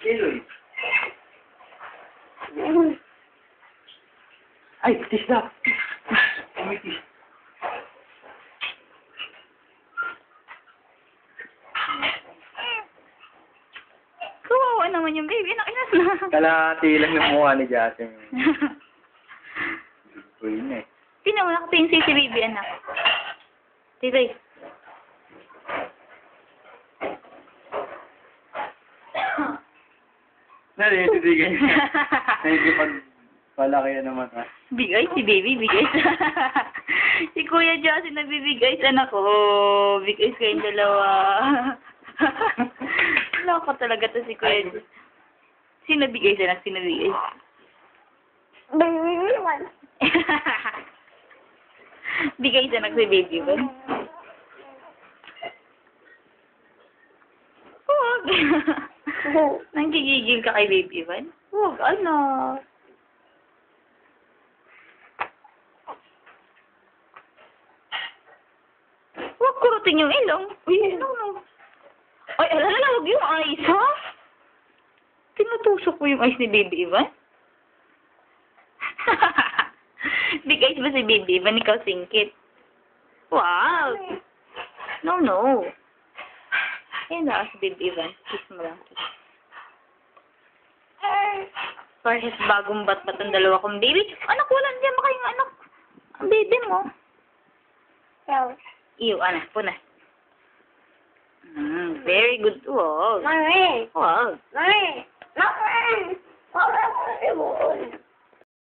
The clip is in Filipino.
Kiloy. Ay, tisda. Umitis. Kawawa naman yung baby. Nakinas na. Kalahati lang yung mukha ni Jasmine. Uy na eh. Tingnan mo, nakatingin si baby, anak. Tibay. Nalititigay niya. Nakikipagpalaki naman ha. Bigay si baby, bigay. Si Kuya Josie nagbibigay sa anak ko. Bigay kayong dalawa. Loko talaga to si Kuya Josie. Sino bigay sa anak? Sino bigay? Baby one. Bigay sa anak si baby ba? Huwag. Nanggigigil ka kay baby ba? Huwag, anak. Huwag kurutin yung ilong. Uy, no. Ay, alala, huwag yung eyes, ha? Tinutusok ko yung eyes ni Baby Ivan. Big eyes ba si Baby Ivan? Ikaw singkit. Wow! No. Ayan na, si Baby Ivan. Kiss mo lang. Parehas bagong bat-bat ang dalawa kong baby. Anak, wala diyan ba kayong anak? Ang baby mo. Iyo, anak, puna. Very good. Wow. Mami. Wow. Mami. Mami. Mami.